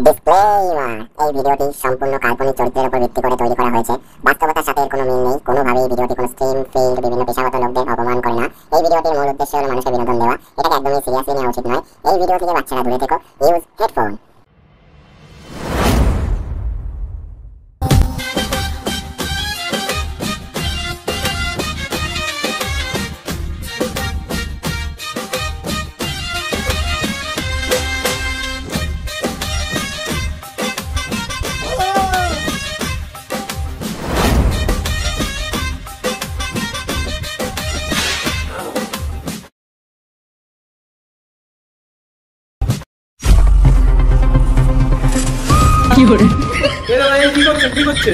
Disclaimer, এই ভিডিওটি সম্পূর্ণ কাল্পনিক চরিত্রের উপর ভিত্তি করে তৈরি করা হয়েছে। বাস্তবতার সাথে এর কোনো মিল নেই। কোনোভাবেই এই ভিডিওটি কোনো স্ট্রিম, ফিল্ড, বিভিন্ন পেশাগত লোকদের অপমান করে না। এই ভিডিওটির মূল উদ্দেশ্য হলো মানুষকে বিনোদন দেওয়া। এটাকে একদমই সিরিয়াসলি নেওয়া উচিত নয়। এই ভিডিও থেকে বাচ্চারা দূরে থেকো। Use headphone. কি করছে?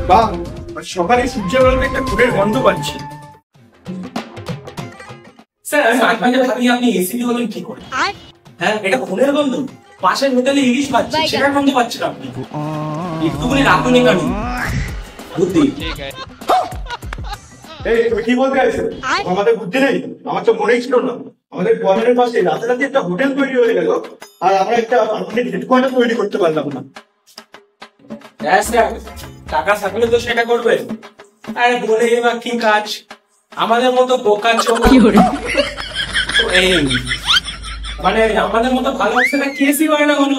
বাহ, সকালে সূর্যের আলোতে একটা ফুলের গন্ধ পাচ্ছি। স্যার, আমি মাঝে মাঝে ভাবি আপনি এসিপি হলেন কি করে? হ্যাঁ, এটা ফুলের গন্ধ। পাশের হোটেলে ইলিশ পাচ্ছি, সেটার গন্ধ পাচ্ছেন আপনি। একটুখানি রাঁধুনি কেন? বুদ্ধি। এই, তুমি কি বলতে চাইছো? আমাদের বুদ্ধি নেই? আমার তো মনেই ছিল না। আমাদের কোয়ার্টারের পাশে রাতারাতি একটা হোটেল তৈরি হয়ে গেল, আর আমরা একটা হেডকোয়ার্টার তৈরি করতে পারলাম না। টাকা থাকলে তো সেটা করবে। আরে বলে বা কি কাজ? আমাদের মতো বোকা চোখ মানে আমাদের মতো ভালো হচ্ছে না, কেসই হয় না কোনো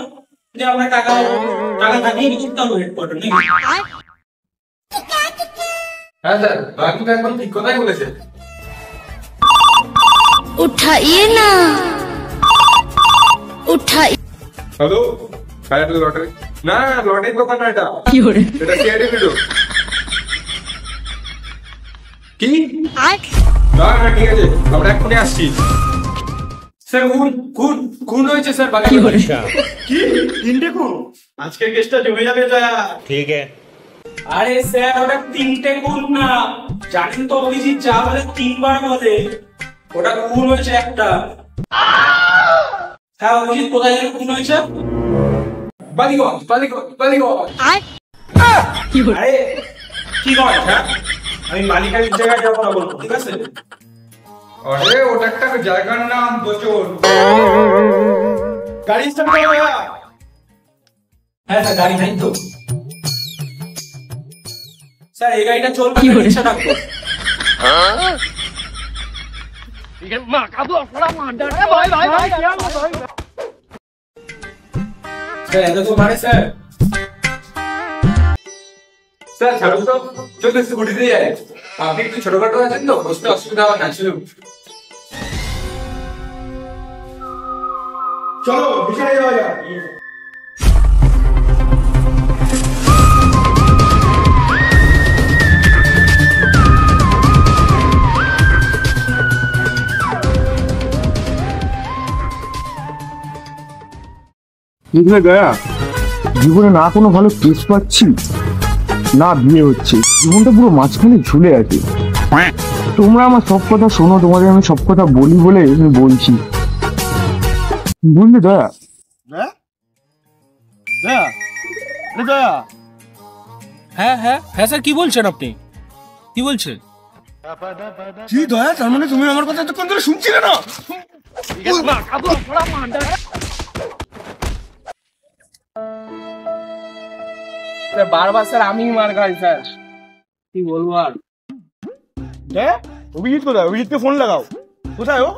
যে আমরা টাকা থাকলেই করতে হবে হেডকোয়ার্টার নাকি? হ্যাঁ স্যার, বাকি তো একদম ঠিক কথাই বলেছে। उठाइए ना, उठाइए। हेलो, काय आपलं लॉटरी? ना लॉटरी দোকান না এটা। এটা সিআইডি ভিডিও। কি? না না ঠিক আছে, আমরা এক্ষুনি আসছি। স্যার খুন হয়েছে স্যার বাকি। কি? তিনটে খুন? আজকে কেসটা জমে যাবে দয়া। ঠিক আছে। আরে স্যার, ওটা তিনটে খুন না। জানেন তো অভিজিৎ যা বলে 3 বার বলে। ওটা খুন হয়েছে একটা। হ্যাঁ অভিজিৎ, কোথায় যেন খুন হয়েছে? বালিগঞ্জ। আরে কি গঞ্জ? হ্যাঁ, আমি মালিকারির জায়গায় যাবো না বলবো, ঠিক আছে? আরে ওটা একটা জায়গার নাম বচন। গাড়ি স্টার্ট করো। হ্যাঁ স্যার, গাড়ি নাই তো। স্যার, এই গাড়িটা চলবে না, রিকশা ডাকবো। স্যার এত তো মারে স্যার। স্যার ছাড়ুন তো, চলতে স্কুটিতে যাই। আপনি একটু ছোটখাটো আছেন তো, বসতে অসুবিধা হবে না। চলো বিছানায় যাওয়া যাক। দয়া, জীবনে না কোনো ভালো কেস পাচ্ছি, না বিয়ে হচ্ছে, জীবনটা পুরো মাঝখানে ঝুলে আছে। তোমরা আমার সব কথা শোনো, তোমাদের আমি সব কথা বলি বলে আমি বলছি, বুঝলে দয়া? হ্যাঁ হ্যাঁ হ্যাঁ স্যার, কি বলছেন আপনি? কি বলছেন? কি দয়া, তার মানে তুমি আমার কথা এতক্ষণ ধরে শুনছিলে না? বারবার স্যার আমি মার খাই স্যার, কি বলবো আর। অভিজিৎ কোথায়? অভিজিৎকে ফোন লাগাও। কোথায় ও?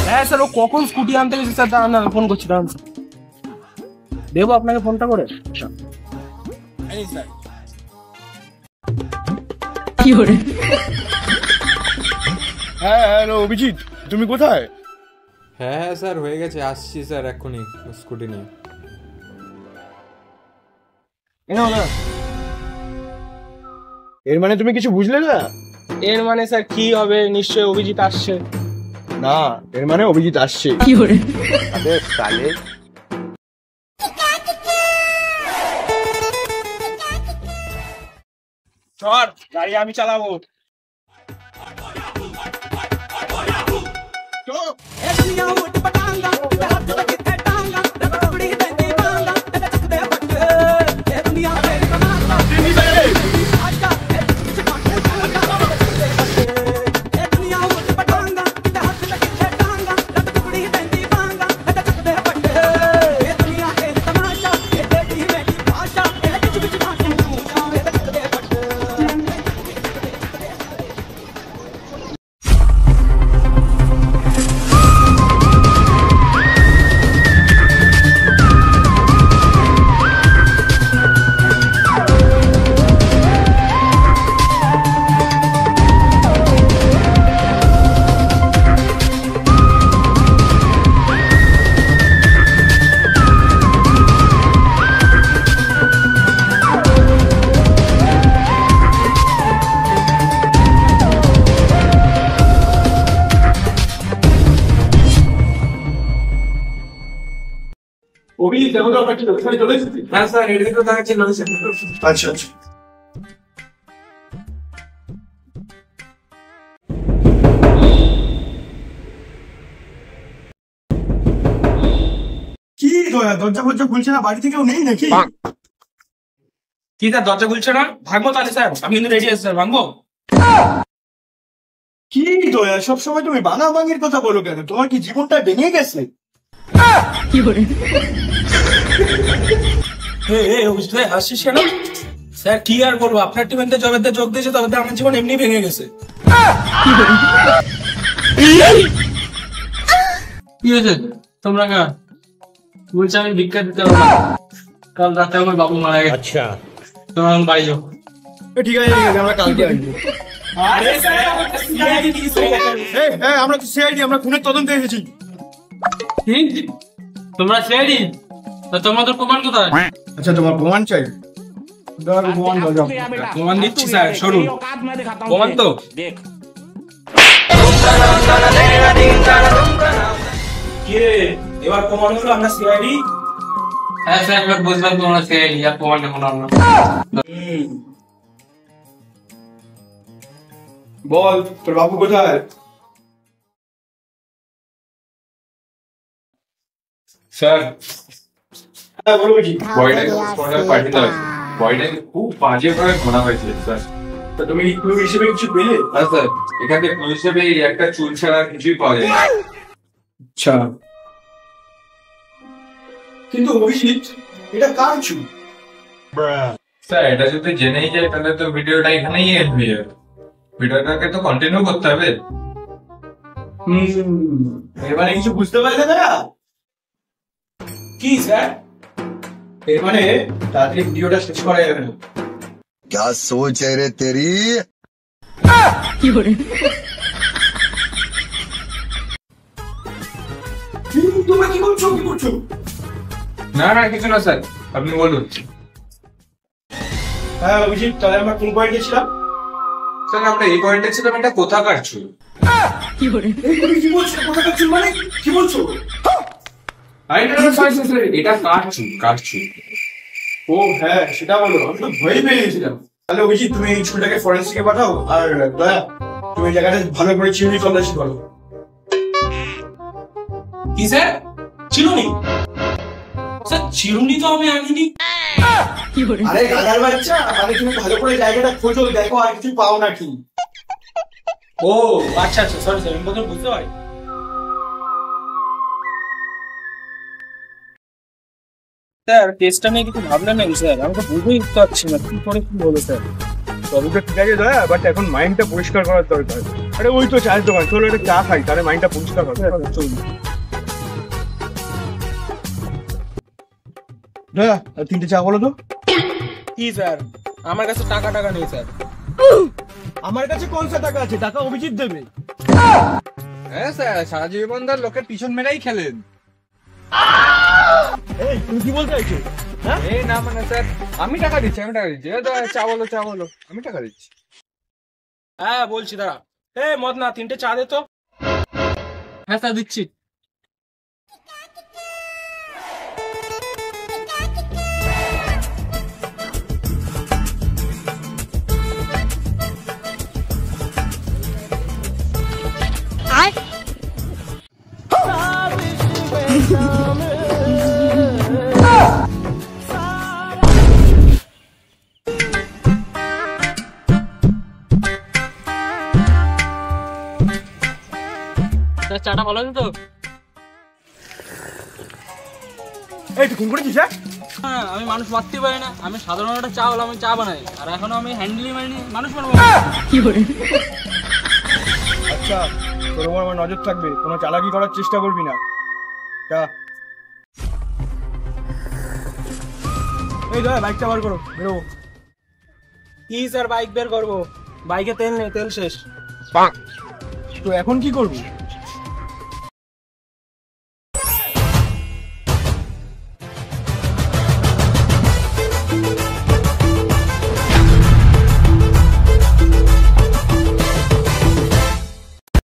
হ্যাঁ স্যার, ও কখন স্কুটি আনতে গেছে স্যার। দাঁড়ান, আমি ফোন করছি, দাঁড়ান। দেবো আপনাকে ফোনটা করে? স্যার হ্যাঁ হ্যালো অভিজিৎ, তুমি কোথায়? হ্যাঁ হ্যাঁ স্যার, হয়ে গেছে, আসছি স্যার এক্ষুনি স্কুটি নিয়ে। এর মানে তুমি কিছু বুঝলে না? এর মানে স্যার কি হবে? নিশ্চয়ই অভিজিৎ আসছে। না, এর মানে অভিজিৎ আসছে। আরে সালে, চল গাড়ি আমি চালাবো। অভিজিৎ দেখো তো আমরা কি ওখানে চলে এসেছি। হ্যাঁ স্যার, এটা তো দেখাচ্ছি না স্যার। আচ্ছা আচ্ছা। কি দরজা ফরজা খুলছে না, বাড়ি থেকেও নেই নাকি? কি স্যার দরজা খুলছে না? ভাগবো তাহলে স্যার, আমি কিন্তু রেডি আছি স্যার, ভাঙবো। কি দয়া, সবসময় তুমি ভাঙাভাঙির কথা বলো কেন? তোমার কি জীবনটা ভেঙে গেছে? অভিজিৎ ভাই হাসছিস কেন? স্যার কি আর বলবো, আপনার টিমের জবেতে যোগ দিয়েছে তবে আমার জীবন এমনি ভেঙে গেছে। কি হয়েছে তোমরা কেন বলছি? আমি ভিক্ষা দিতে পারবো না, কাল রাতে আমার বাবু মারা গেছে। আচ্ছা তোমরা এখন বাড়ি যাও। ঠিক আছে ঠিক আছে, আমরা কালকে আসবো। হ্যাঁ আমরা তো সিআইডি, আমরা খুনের তদন্তে এসেছি। কি তোমরা সিআইডি? তোমাদের প্রমাণ কোথায়? আচ্ছা তোমার প্রমাণ চাই? প্রমাণ দিচ্ছি স্যার, সরুন। প্রমাণ তো কি রে, এবার প্রমাণ হলো আমরা সিআইডি? হ্যাঁ স্যার, এবার বুঝলাম তোমরা সিআইডি, আর প্রমাণ দেখুন আমরা। বল তোর বাবু কোথায়? স্যার হ্যাঁ বলো কি? বয়টাকে স্পটার পাঠিয়ে দাও। বয়টাকে খুব বাজে করে ঘোরা হয়েছে স্যার। তা তুমি ক্লু হিসেবে কিছু পেলে? হ্যাঁ স্যার, এখান থেকে ক্লু হিসেবে এই একটা চুল ছাড়া আর কিছুই পাওয়া যায় না। আচ্ছা, কিন্তু অভিজিৎ এটা কার চুল? স্যার এটা যদি জেনেই যায় তাহলে তো ভিডিওটা এখানেই এন্ড হয়ে যাবে। ভিডিওটাকে তো কন্টিনিউ করতে হবে। এবারে কিছু বুঝতে পারলে না? কি স্যার? এর মানে তাড়াতাড়ি ভিডিওটা শেষ করা যাবে না। क्या सोच है रे तेरी? তোমরা কি করছো কি করছো? না না কিছু না স্যার, আপনি বলুন। হ্যাঁ অভিজিৎ, তাহলে আমরা কোন পয়েন্টে ছিলাম? স্যার আমরা এই পয়েন্টে ছিলাম, এটা কোথাকার চুল। এই তুমি কি বলছো? কোথাকার চুল মানে কি বলছো? এটা কার চুল, কার চুল? ও হ্যাঁ সেটা বলো, আমি তো ভয় পেয়ে গেছিলাম। তাহলে অভিজিৎ তুমি এই চুলটাকে ফরেন্সিকে পাঠাও, আর দয়া তুমি এই জায়গাটা ভালো করে চিনি তল্লাশি করো। কি স্যার? চিরুনি? স্যার চিরুনি তো আমি আনিনি। আরে গাধার বাচ্চা, মানে তুমি ভালো করে জায়গাটা খোঁজো, দেখো আর কিছু পাও নাকি। ও আচ্ছা আচ্ছা, সরি স্যার, আমি প্রথমে বুঝতে পারি। স্যার কেসটা নিয়ে কিছু ভাবলেন নাকি স্যার? আমি তো বুঝতেই পারছি না কি করে কি বলো স্যার। সবই তো ঠিক আছে দয়া, বাট এখন মাইন্ডটা পরিষ্কার করার দরকার। আরে ওই তো চায়ের দোকান, চলো একটা চা খাই, তাহলে মাইন্ডটা পরিষ্কার হবে। চলুন দয়া, আর 3টে চা বলো তো। কি স্যার? আমার কাছে টাকা টাকা নেই স্যার। আমার কাছে কোন সা টাকা আছে? টাকা অভিজিৎ দেবে। হ্যাঁ স্যার, সারা জীবন ধর লোকের পিছন মেরাই খেলেন। এই তুমি কি বলতে চাইছো? এই না মানে স্যার, আমি টাকা দিচ্ছি, আমি টাকা দিচ্ছি। চা বলো, চা বলো, আমি টাকা দিচ্ছি। হ্যাঁ বলছি, দাঁড়া। মদ না, 3টে চা দে তো। হ্যাঁ স্যার দিচ্ছি। চাটা ভালো আছে তো? এই তুই খুন করেছিস? হ্যাঁ, আমি মানুষ মারতে পারি না। আমি সাধারণ একটা চা হলো, আমি চা বানাই, আর এখনো আমি হ্যান্ডেলই মারিনি, মানুষ মারবো। আচ্ছা তোর উপর আমার নজর থাকবে, কোনো চালাকি করার চেষ্টা করবি না। চা। এই দয়া বাইকটা বার করো, বেরো। কি স্যার বাইক বের করবো? বাইকে তেল নেই, তেল শেষ। তো এখন কি করবি?